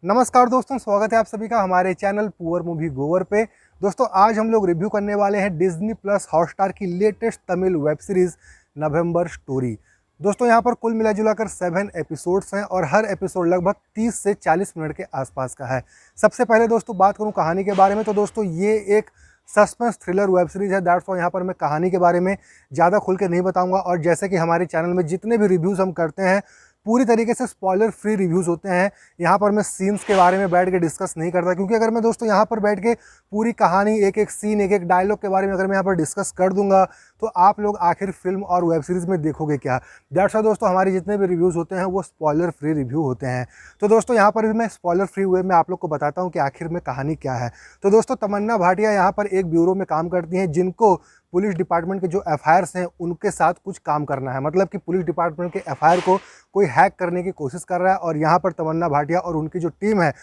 नमस्कार दोस्तों, स्वागत है आप सभी का हमारे चैनल पुअर मूवी गोवर पे। दोस्तों आज हम लोग रिव्यू करने वाले हैं डिज्नी प्लस हॉटस्टार की लेटेस्ट तमिल वेब सीरीज नवंबर स्टोरी। दोस्तों यहाँ पर कुल मिला जुला कर 7 एपिसोड्स हैं और हर एपिसोड लगभग 30 से 40 मिनट के आसपास का है। सबसे पहले दोस्तों बात करूँ कहानी के बारे में, तो दोस्तों ये एक सस्पेंस थ्रिलर वेब सीरीज़ है। दैट्स व्हाई यहाँ पर मैं कहानी के बारे में ज़्यादा खुल के नहीं बताऊँगा। और जैसे कि हमारे चैनल में जितने भी रिव्यूज़ हम करते हैं पूरी तरीके से स्पॉइलर फ्री रिव्यूज़ होते हैं। यहाँ पर मैं सीन्स के बारे में बैठ के डिस्कस नहीं करता, क्योंकि अगर मैं दोस्तों यहाँ पर बैठ के पूरी कहानी एक एक सीन एक एक डायलॉग के बारे में अगर मैं यहाँ पर डिस्कस कर दूंगा तो आप लोग आखिर फिल्म और वेब सीरीज़ में देखोगे क्या। दैट्स व्हाई दोस्तों हमारे जितने भी रिव्यूज़ होते हैं वो स्पॉइलर फ्री रिव्यू होते हैं। तो दोस्तों यहाँ पर भी मैं स्पॉइलर फ्री वे में आप लोग को बताता हूँ कि आखिर में कहानी क्या है। तो दोस्तों तमन्ना भाटिया यहाँ पर एक ब्यूरो में काम करती हैं, जिनको पुलिस डिपार्टमेंट के जो एफआईआर्स हैं उनके साथ कुछ काम करना है। मतलब कि पुलिस डिपार्टमेंट के एफआईआर को कोई हैक करने की कोशिश कर रहा है और यहाँ पर तमन्ना भाटिया और उनकी जो टीम है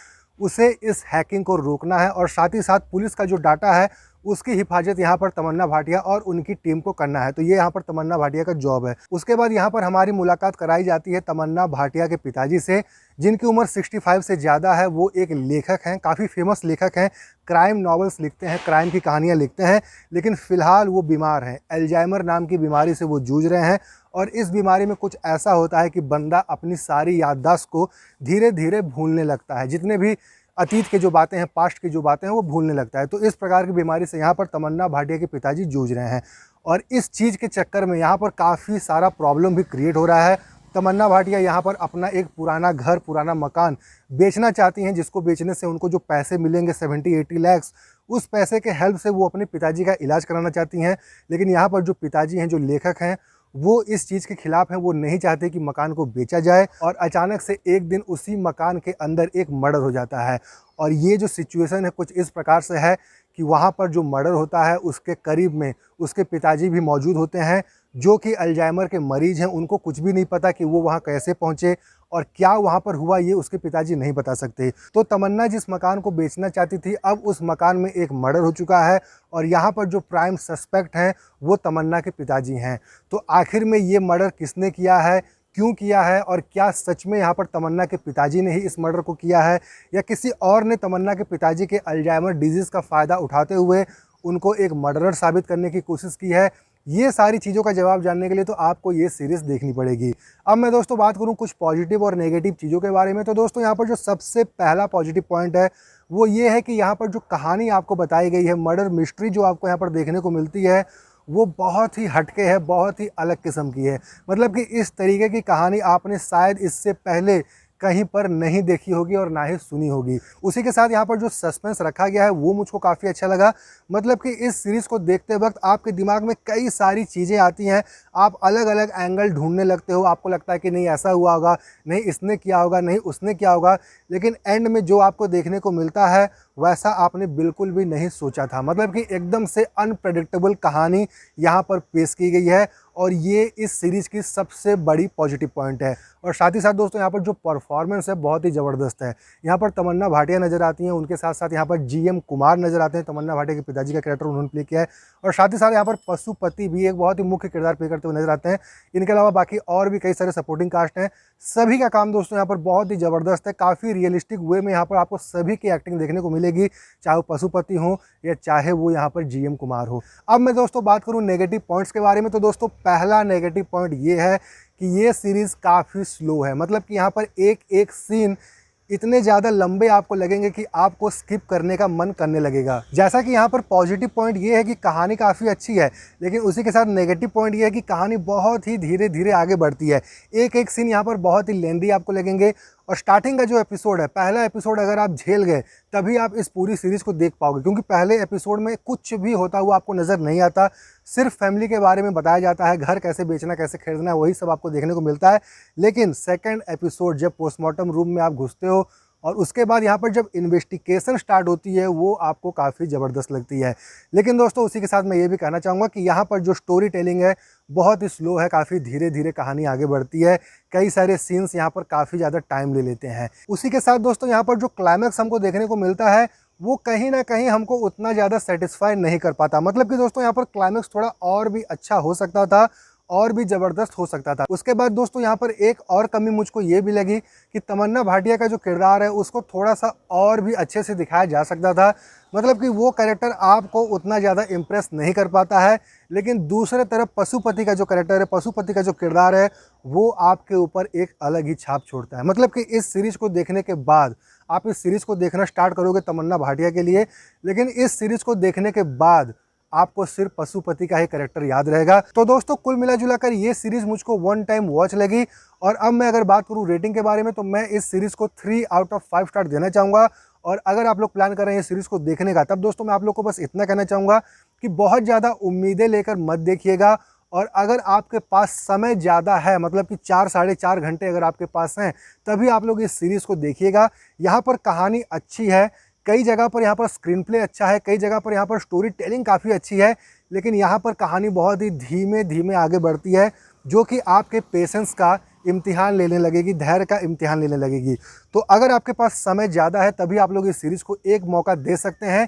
उसे इस हैकिंग को रोकना है। और साथ ही साथ पुलिस का जो डाटा है उसकी हिफाजत यहाँ पर तमन्ना भाटिया और उनकी टीम को करना है। तो ये यहाँ पर तमन्ना भाटिया का जॉब है। उसके बाद यहाँ पर हमारी मुलाकात कराई जाती है तमन्ना भाटिया के पिताजी से, जिनकी उम्र 65 से ज़्यादा है। वो एक लेखक हैं, काफ़ी फेमस लेखक हैं, क्राइम नॉवेल्स लिखते हैं, क्राइम की कहानियाँ लिखते हैं। लेकिन फ़िलहाल वो बीमार हैं, अल्जाइमर नाम की बीमारी से वो जूझ रहे हैं। और इस बीमारी में कुछ ऐसा होता है कि बंदा अपनी सारी याददाश्त को धीरे धीरे भूलने लगता है। जितने भी अतीत के जो बातें हैं, पास्ट की जो बातें हैं वो भूलने लगता है। तो इस प्रकार की बीमारी से यहाँ पर तमन्ना भाटिया के पिताजी जूझ रहे हैं। और इस चीज़ के चक्कर में यहाँ पर काफ़ी सारा प्रॉब्लम भी क्रिएट हो रहा है। तमन्ना भाटिया यहाँ पर अपना एक पुराना घर, पुराना मकान बेचना चाहती हैं, जिसको बेचने से उनको जो पैसे मिलेंगे 70-80 लाख, उस पैसे के हेल्प से वो अपने पिताजी का इलाज कराना चाहती हैं। लेकिन यहाँ पर जो पिताजी हैं, जो लेखक हैं, वो इस चीज़ के खिलाफ हैं। वो नहीं चाहते कि मकान को बेचा जाए। और अचानक से एक दिन उसी मकान के अंदर एक मर्डर हो जाता है। और ये जो सिचुएशन है कुछ इस प्रकार से है कि वहाँ पर जो मर्डर होता है उसके करीब में उसके पिताजी भी मौजूद होते हैं, जो कि अल्जाइमर के मरीज़ हैं। उनको कुछ भी नहीं पता कि वो वहाँ कैसे पहुँचे और क्या वहाँ पर हुआ, ये उसके पिताजी नहीं बता सकते। तो तमन्ना जिस मकान को बेचना चाहती थी, अब उस मकान में एक मर्डर हो चुका है और यहाँ पर जो प्राइम सस्पेक्ट हैं वो तमन्ना के पिताजी हैं। तो आखिर में ये मर्डर किसने किया है, क्यों किया है, और क्या सच में यहाँ पर तमन्ना के पिताजी ने ही इस मर्डर को किया है या किसी और ने तमन्ना के पिताजी के अल्जाइमर डिजीज़ का फ़ायदा उठाते हुए उनको एक मर्डरर साबित करने की कोशिश की है। ये सारी चीज़ों का जवाब जानने के लिए तो आपको ये सीरीज़ देखनी पड़ेगी। अब मैं दोस्तों बात करूँ कुछ पॉजिटिव और नेगेटिव चीज़ों के बारे में, तो दोस्तों यहाँ पर जो सबसे पहला पॉजिटिव पॉइंट है वो ये है कि यहाँ पर जो कहानी आपको बताई गई है, मर्डर मिस्ट्री जो आपको यहाँ पर देखने को मिलती है, वो बहुत ही हटके है, बहुत ही अलग किस्म की है। मतलब कि इस तरीके की कहानी आपने शायद इससे पहले कहीं पर नहीं देखी होगी और ना ही सुनी होगी। उसी के साथ यहाँ पर जो सस्पेंस रखा गया है वो मुझको काफ़ी अच्छा लगा। मतलब कि इस सीरीज़ को देखते वक्त आपके दिमाग में कई सारी चीज़ें आती हैं, आप अलग अलग एंगल ढूंढने लगते हो। आपको लगता है कि नहीं ऐसा हुआ होगा, नहीं इसने किया होगा, नहीं उसने किया होगा, लेकिन एंड में जो आपको देखने को मिलता है वैसा आपने बिल्कुल भी नहीं सोचा था। मतलब कि एकदम से अनप्रेडिक्टेबल कहानी यहाँ पर पेश की गई है और ये इस सीरीज़ की सबसे बड़ी पॉजिटिव पॉइंट है। और साथ ही साथ दोस्तों यहाँ पर जो परफॉर्मेंस है बहुत ही ज़बरदस्त है। यहाँ पर तमन्ना भाटिया नज़र आती हैं, उनके साथ साथ यहाँ पर जीएम कुमार नज़र आते हैं, तमन्ना भाटिया के पिताजी का कैरेक्टर उन्होंने प्ले किया है। और साथ ही साथ यहाँ पर पशुपति भी एक बहुत ही मुख्य किरदार प्ले करते हुए नजर आते हैं। इनके अलावा बाकी और भी कई सारे सपोर्टिंग कास्ट हैं। सभी का काम दोस्तों यहाँ पर बहुत ही ज़बरदस्त है। काफ़ी रियलिस्टिक वे में यहाँ पर आपको सभी की एक्टिंग देखने को मिलेगी, चाहे वो पशुपति हो या चाहे वो यहाँ पर जीएम कुमार हो। अब मैं दोस्तों बात करूँ नेगेटिव पॉइंट्स के बारे में, तो दोस्तों पहला नेगेटिव पॉइंट ये है कि ये सीरीज़ काफ़ी स्लो है। मतलब कि यहाँ पर एक एक सीन इतने ज़्यादा लंबे आपको लगेंगे कि आपको स्किप करने का मन करने लगेगा। जैसा कि यहाँ पर पॉजिटिव पॉइंट ये है कि कहानी काफ़ी अच्छी है, लेकिन उसी के साथ नेगेटिव पॉइंट ये है कि कहानी बहुत ही धीरे धीरे आगे बढ़ती है। एक एक सीन यहाँ पर बहुत ही लेंदी आपको लगेंगे। और स्टार्टिंग का जो एपिसोड है, पहला एपिसोड अगर आप झेल गए तभी आप इस पूरी सीरीज़ को देख पाओगे, क्योंकि पहले एपिसोड में कुछ भी होता हुआ आपको नज़र नहीं आता। सिर्फ फैमिली के बारे में बताया जाता है, घर कैसे बेचना, कैसे खरीदना है, वही सब आपको देखने को मिलता है। लेकिन सेकंड एपिसोड जब पोस्टमार्टम रूम में आप घुसते हो और उसके बाद यहाँ पर जब इन्वेस्टिगेशन स्टार्ट होती है, वो आपको काफ़ी ज़बरदस्त लगती है। लेकिन दोस्तों उसी के साथ मैं ये भी कहना चाहूँगा कि यहाँ पर जो स्टोरी टेलिंग है बहुत ही स्लो है, काफ़ी धीरे धीरे कहानी आगे बढ़ती है। कई सारे सीन्स यहाँ पर काफ़ी ज़्यादा टाइम ले लेते हैं। उसी के साथ दोस्तों यहाँ पर जो क्लाइमैक्स हमको देखने को मिलता है वो कहीं ना कहीं हमको उतना ज़्यादा सेटिस्फाई नहीं कर पाता। मतलब कि दोस्तों यहाँ पर क्लाइमैक्स थोड़ा और भी अच्छा हो सकता था और भी ज़बरदस्त हो सकता था। उसके बाद दोस्तों यहाँ पर एक और कमी मुझको ये भी लगी कि तमन्ना भाटिया का जो किरदार है उसको थोड़ा सा और भी अच्छे से दिखाया जा सकता था। मतलब कि वो कैरेक्टर आपको उतना ज़्यादा इम्प्रेस नहीं कर पाता है, लेकिन दूसरे तरफ पशुपति का जो कैरेक्टर है, पशुपति का जो किरदार है, वो आपके ऊपर एक अलग ही छाप छोड़ता है। मतलब कि इस सीरीज़ को देखने के बाद आप इस सीरीज़ को देखना स्टार्ट करोगे तमन्ना भाटिया के लिए, लेकिन इस सीरीज़ को देखने के बाद आपको सिर्फ पशुपति का ही कैरेक्टर याद रहेगा। तो दोस्तों कुल मिला जुला कर ये सीरीज़ मुझको वन टाइम वॉच लगी। और अब मैं अगर बात करूँ रेटिंग के बारे में तो मैं इस सीरीज़ को 3 आउट ऑफ 5 स्टार देना चाहूँगा। और अगर आप लोग प्लान कर रहे हैं इस सीरीज़ को देखने का, तब दोस्तों मैं आप लोग को बस इतना कहना चाहूँगा कि बहुत ज़्यादा उम्मीदें लेकर मत देखिएगा। और अगर आपके पास समय ज़्यादा है, मतलब कि 4 साढ़े 4 घंटे अगर आपके पास हैं, तभी आप लोग इस सीरीज़ को देखिएगा। यहाँ पर कहानी अच्छी है, कई जगह पर यहाँ पर स्क्रीन प्ले अच्छा है, कई जगह पर यहाँ पर स्टोरी टेलिंग काफ़ी अच्छी है, लेकिन यहाँ पर कहानी बहुत ही धीमे धीमे आगे बढ़ती है, जो कि आपके पेशेंस का इम्तिहान लेने लगेगी, धैर्य का इम्तिहान लेने लगेगी। तो अगर आपके पास समय ज़्यादा है तभी आप लोग इस सीरीज़ को एक मौका दे सकते हैं।